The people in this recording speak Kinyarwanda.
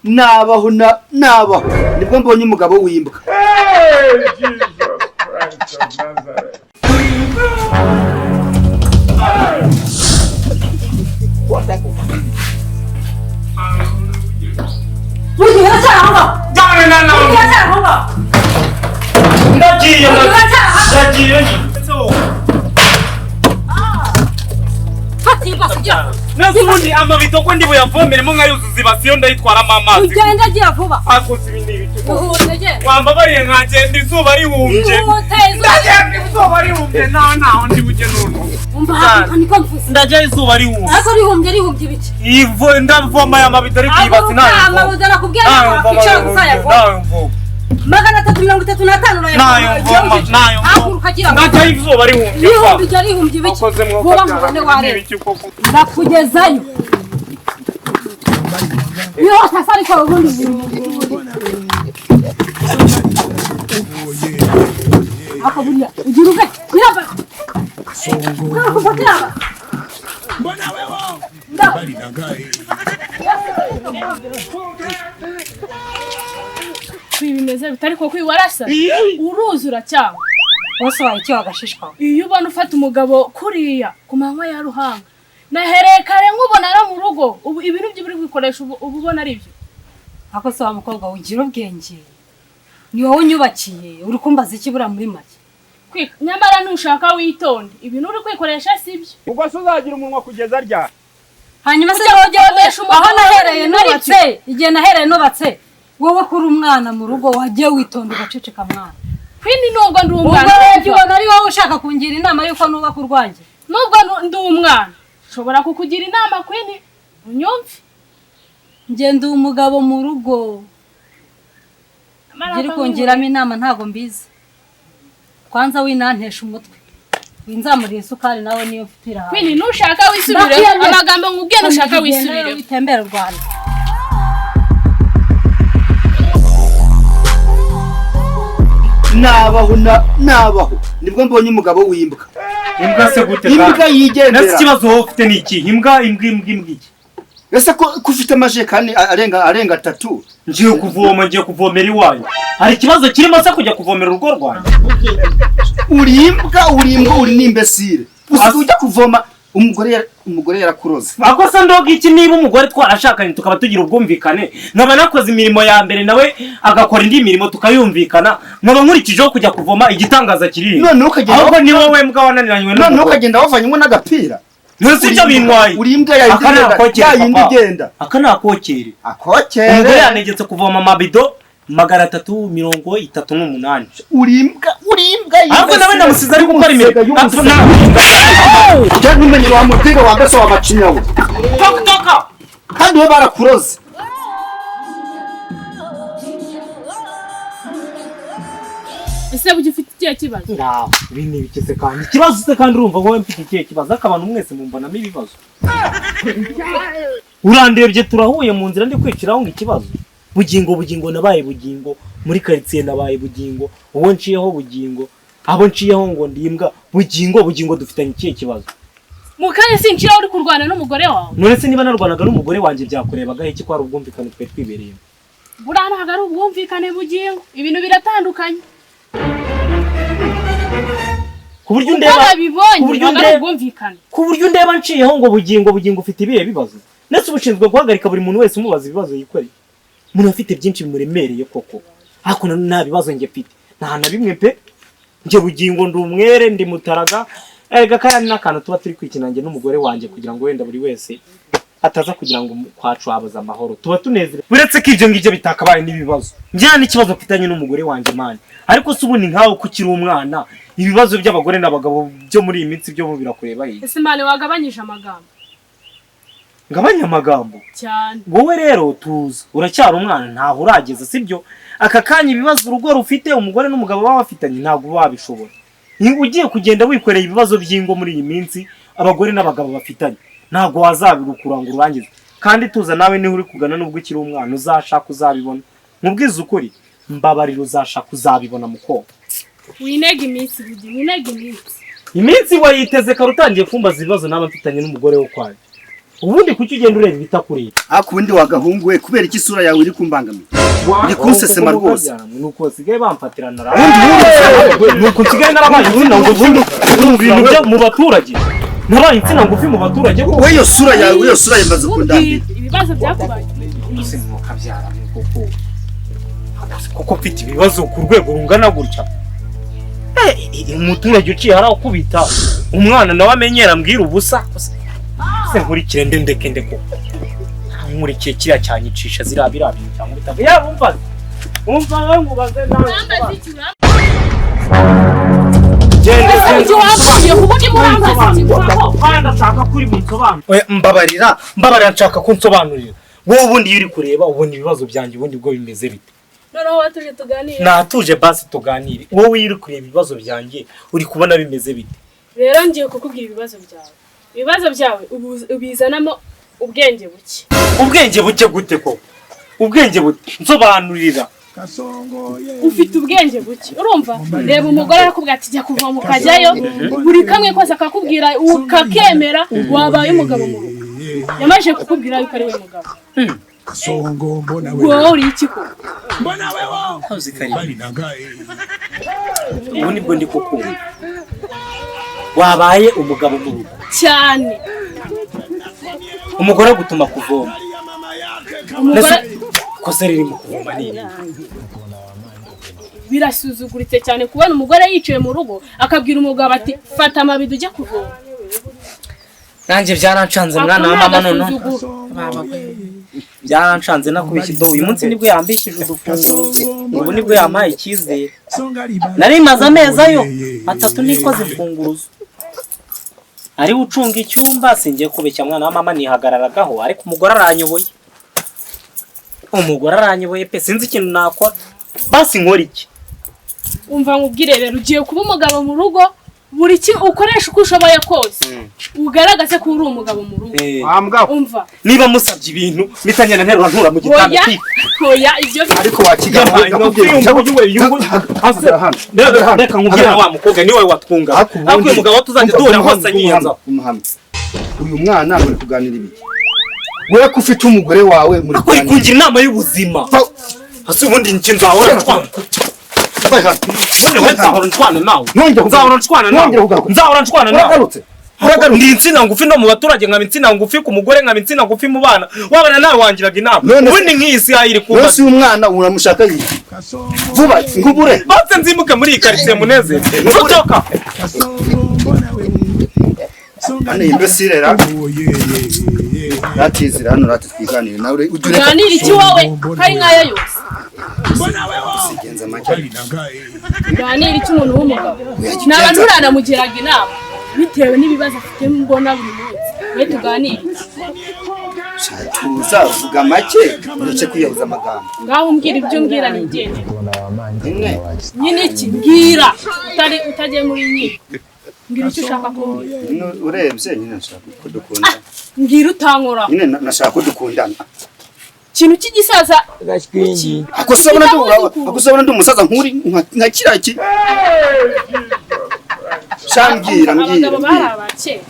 nabaho nibwo mbonye umugabo w'imbwa. Nasubundi amabido ko ndi buyavomere mu nkayuzuza ibasiyo ndayitwaramo amazi. Ugenda agiye vuba. Akoze ibindi bitu. Uhutege. Wambabariye nkagenda izuba rihumbye. Ndagenda izuba rihumbye naho ndi bujye nono. Umva niko mvuze. Ndajya izuba rihumbye. Ariko rihumbye ibiki? Ivo ndavoma ya mabido ari kwibasi nayo. Amabido nakubwira ko icyo gusaya ko. Magana 335 nayo. Ndajya izuba rihumbye. Rihumbye ibiki? Vuba mubone ware. Ndakugezayo. Yo safari kwa ubundi. Hapo bulia. Ujiruke. Biraba. Kufuatia. Mbona wewe? Bali nagai. Kwibimeze bitari ko kwiwarasa. Uruzura cyangwa. Wose wayicyo agashishwa. Iyo ubona ufata umugabo kuriya kumanywa ya ruhanga. Naherekare nkubona ara mu rugo ubu ibintu byo biri kwikoresha ubu ubona ari byo. Ako se wa mukobwa ugira ubwenge. Ni wowe unyubakiye uri kumbaza ikibura muri make. Nyamara nushaka witonde ibintu uri kwikoresha sibyo. Ubwo suzagira umunwa kugeza rya. Hanyuma se wowe wabesha umugabo aho nahereye nubatse igihe nahereye nubatse wowe kuri umwana mu rugo wagiye witonda ugaceceka mwana. Kwini nubwo ndi umwana. Ubwo ubona ari wowe ushaka kungira inama yuko nuba kurwanje. Nubwo ndi umwana shobora kukugira inama kwini unyumve. Nge ndi umugabo mu rugo. Ngiri kungiramo inama ntago mbizi. Kwanza winantesha umutwe. Winzamuriye isukari nawe niyo mfitira. Kwini nushaka wisubire amagambo ngubwiye nushaka wisubire. Witembera Rwanda. Nabaho nibwo mbonye umugabo w'imbwa. Imbwa se gute? Imbwa yigendera. Nasi kibazo wowe ufite niki? Imbwa iki? Ese ko ufite amajekani arenga 3. Ngiye kuvomera iwanyu. Hari kibazo kirimo se kujya kuvomera urugo rwanyu. Uri imbwa uri n'imbesire. Ujya kuvoma umugore yarakuroze. Akosa ndoga iki niba umugore twarashakanye tukaba tugira ubwumvikane nkaba nakoze imirimo ya mbere nawe agakora indi mirimo tukayumvikana nkaba nkurikijeho kujya kuvoma igitangaza kiri. None ukagenda ahubwo ni wowe mbwa wananiranywe none ukagenda wavanyemo n'agapira. Ntuzi ibyo bintwaye. Uri imbwa yayindi igenda. Akanakokere. Akokere. Umugore yanegetse kuvoma amabido 338. Uri imbwa. Ahubwo nawe ndamusize ari gukora imirimo. Cyane umenye wa mutego wambese wa macinyawe. Toka. Kandi we barakuroze. Ese bujye ufite ikihe kibazo? Bini bikese kandi. Ikibazo se kandi urumva wowe mfite ikihe kibazo akabantu mwese mumbonamo ibibazo. Urandebye turahuye mu nzira ndi kwiciraho ngo ikibazo. Bugingo nabaye bugingo muri quartier nabaye bugingo uwo nciyeho bugingo abo nciyeho ngo ndimbwa bugingo dufitanye ikihe kibazo. Mukanye sinchira uri kurwana n'umugore wawe. None se niba narwanaga n'umugore wanje byakurebaga iki ko ari ubwumvikane twe twibereye. Burana hagari ubwumvikane bugingo ibintu biratandukanye. Kuburyo ndeba nciyeho ngo bugingo ufite ibihe bibazo. Nese ubushinzwe guhagarika buri muntu wese umubaza ibibazo yikoreye. Umuntu afite byinshi bimuremereye koko. Hako nta bibazo nge mfite. Nta na bimwe pe. Nge bugingo ndi umwere ndi mutaraga. Ega kandi n'akantu tuba turi kwikinange n'umugore wanje kugira ngo wenda buri wese ataza kugira ngo kwacu abaza amahoro. Tuba tunezere. Buretse ko ibyo ngibyo bitakabaye n'ibibazo. Njya n'ikibazo mfitanye n'umugore wanje mani. Ariko se ubundi nkaho kukiri umwana ibibazo by'abagore n'abagabo byo muri iyi minsi byo birakureba he. Ese mane wagabanyije amagambo. Ngabanya amagambo cyane. Wowe rero tuza uracyari umwana ntaho urageza sibyo. Aka kanya ibibazo urugo rufite umugore n'umugabo bafitanye ntago babishobora. Ugiye kugenda wikoreye ibibazo by'ingo muri iyi minsi abagore n'abagabo bafitanye ntago wazabirukura ngo urangize. Kandi tuza nawe ni uri kugana nubwo ukiri umwana uzashaka uzabibona. Mubwiza ukuri mbabariro uzashaka uzabibona muko. Winega iminsi. Iminsi wayiteze karutangiye kumbaza ibibazo naba mfitanye n'umugore wo kwaje. ubundi kuki ugenda ureba ibitakureba akundi wagahungu we kubera iki isura yawe iri kumbangamira uri kunsesema rwose nuko basigaye bamfatirana nuko nsigaye narabaye insina ngufi mu bintu byo mu baturage nabaye insina ngufi mu baturage we iyo sura yawe maze kundambira ibibazo byakubaye ese mukabyara kuko mfite ibibazo ku rwego rungana gutya umuturage uciye haraho kubita umwana nawe amenyera mbwira ubusa se nkurikire ndeke ko nkurikiye kiriya cyanyicisha zirabira cyangwa bitaga yaba umva ngo baze nawe gende senzo wavuye ubundi murambaza kandi nshaka kuri mwitsobanura mbabarira nshaka kunsobanurira wowe ubundi iyo uri kureba ubona ibibazo byanjye ubundi bwo bimeze bite noneho watuje tuganire natuje basi tuganire wowe iyo uri kureba ibibazo byanjye uri kubona bimeze bite rero ngiye kukubwira ibibazo byawe ubizanamo ubwenge buke gute ko ubwenge buke nsobanurira ufite ubwenge buke urumva reba umugore arakubwira ati jya kuvoma ukajyayo buri kamwe kose akakubwira ukakemera wabaye umugabo mu rugo yamaje kukubwira yuko ari we mugabo Kasongo mbona wewe uri iki ko mbona wewe uzikari ubu nibwo ndi kukumva wabaye umugabo mu rugo cyane umugore gutuma kuvoma umugore kosa riri mu kuvoma nini birasuzuguritse cyane kubona umugore yicaye mu rugo akabwira umugabo ati fata amabido ujye kuvoma nanjye byarancanze mwana wa mama none byarancanze nakubishye do uyu munsi nibwo yambishije udufunguruzo ubu nibwo yampaye icyizere nari maze amezi ayo 3 nikoze imfunguruzo ari ucunga icyumba singiye kubeshya mwana wa mama nihagararagaho ariko umugore aranyoboye pe sinzi ikintu nakora basi nkora iki umva nkubwire rero ugiye kuba umugabo mu rugo buri ki ukoresha uko ushoboye kose ugaragaze ko uri umugabo mu rugo umva niba musabye ibintu mitanyana nterura ntura mu gitanda hoya ibyo ariko wakigama reka nkubwira wa mukobwa niwe watwunga ariko uyu mugabo tuzajya duhura hose nyiyenza uyu mwana muri kuganira ibiki wewe ko ufite umugore wawe muri kuganira kungira inama y'ubuzima hasi ubundi nkinza wawe nzahora nshwana nawe ndi insina ngufi no mu baturage nkaba insina ngufi ku mugore nkaba insina ngufi mu bana wabana nawe wangiraga inama ubundi nk'iyi si yayiri kuba wese umwana uramushaka yiki vuba nkubure bose nzimuke muri iyi karitsiye munezero utoka ane imbesire ra ratizira hano ratitwiganire nawe uganira iki wowe kari nkayo yose sigenza make uganira iki umuntu w'umugabo n'abantu uranamugiraga inama bitewe n'ibibazo afite mbona buri munsi we tuganire tuza uvuga make uretse kwiyahuza amagambo ngaho umbwira ibyo mbwira nigendere nyine iki mbwira utagiye muri nyine mbwira icyo ushaka kumbwira urebye nyine nashaka ko dukundana mbwira utankora nyine nashaka ko dukundana ikintu cy'igisaza akosabona ndi umusaza nkuri nka kiraki shambwira abagabo bari abakera